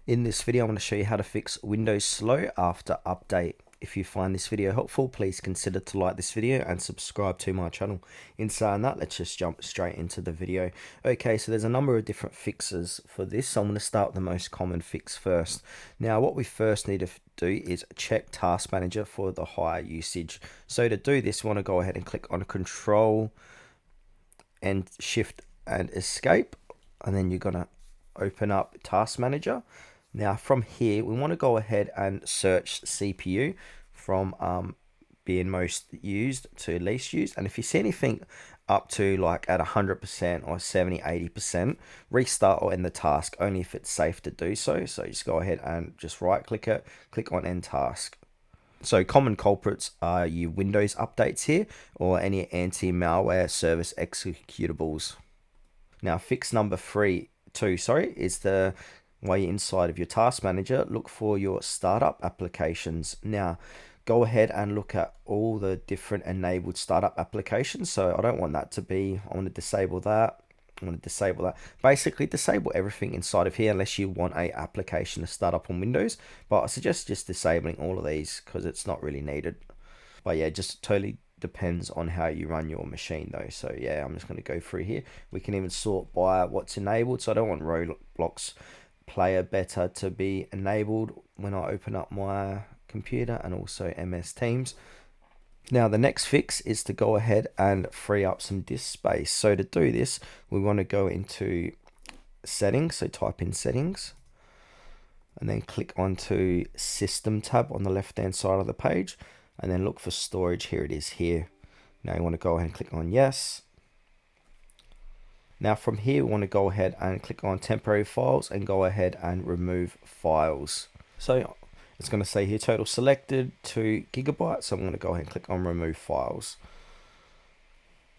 In this video, I'm going to show you how to fix Windows slow after update. If you find this video helpful, please consider to like this video and subscribe to my channel. In saying that, let's just jump straight into the video. Okay, so there's a number of different fixes for this. So I'm going to start with the most common fix first. Now, what we first need to do is check Task Manager for the higher usage. So to do this, we want to go ahead and click on Control and Shift and Escape, and then you're going to open up Task Manager. Now from here, we want to go ahead and search CPU from being most used to least used. And if you see anything up to like at 100% or 70-80%, restart or end the task only if it's safe to do so. So just go ahead and just right click it, click on end task. So common culprits are your Windows updates here or any anti-malware service executables. Now fix number two is the while you're inside of your task manager, look for your startup applications. Now go ahead and look at all the different enabled startup applications. So I don't want that to be, I want to disable that. I want to disable that. Basically disable everything inside of here unless you want a application to start up on Windows. But I suggest just disabling all of these because it's not really needed. But yeah, just totally depends on how you run your machine though. So yeah, I'm just going to go through here. We can even sort by what's enabled. So I don't want Roblox Player Beta to be enabled when I open up my computer, and also MS Teams. Now the next fix is to go ahead and free up some disk space. So to do this, we want to go into settings. So type in settings and then click onto system tab on the left hand side of the page, and then look for storage. Here it is here. Now you want to go ahead and click on yes. Now from here, we want to go ahead and click on temporary files and go ahead and remove files. So it's going to say here total selected 2 gigabytes. So I'm going to go ahead and click on remove files.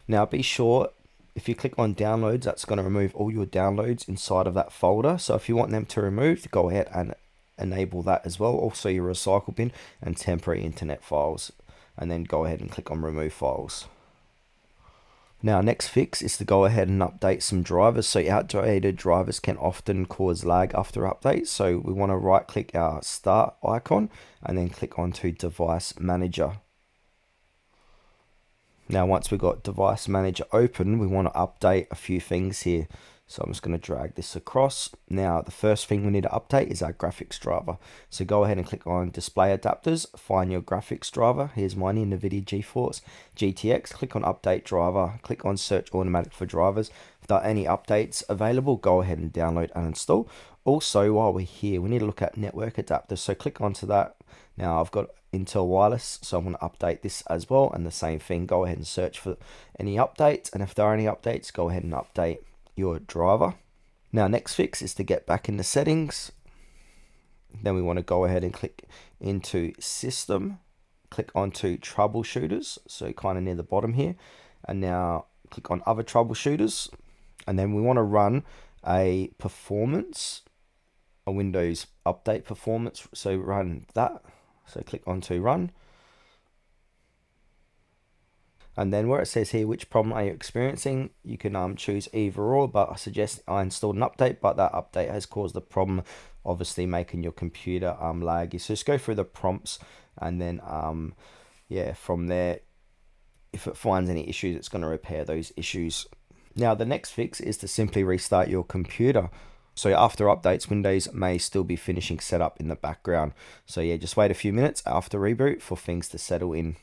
Now be sure if you click on downloads, that's going to remove all your downloads inside of that folder. So if you want them to remove, go ahead and enable that as well. Also your recycle bin and temporary internet files, and then go ahead and click on remove files. Now next fix is to go ahead and update some drivers. So outdated drivers can often cause lag after updates. So we want to right click our start icon and then click onto device manager. Now once we've got device manager open, we want to update a few things here. So I'm just going to drag this across. Now the first thing we need to update is our graphics driver. So go ahead and click on display adapters, find your graphics driver. Here's mine, in NVIDIA GeForce GTX. Click on update driver, click on search automatic for drivers. If there are any updates available, go ahead and download and install. Also, while we're here, we need to look at network adapters. So click onto that. Now I've got Intel wireless, so I'm going to update this as well. And the same thing, go ahead and search for any updates. And if there are any updates, go ahead and update your driver. Now next fix is to get back into settings. Then we want to go ahead and click into system, click onto troubleshooters, so kind of near the bottom here, and now click on other troubleshooters, and then we want to run a Windows update performance, so run that. So click onto run. And then where it says here, which problem are you experiencing, you can choose either or, but I suggest I installed an update, but that update has caused the problem, obviously making your computer laggy. So just go through the prompts, and then yeah, from there, if it finds any issues, it's going to repair those issues. Now the next fix is to simply restart your computer. So after updates, Windows may still be finishing setup in the background. So yeah, just wait a few minutes after reboot for things to settle in.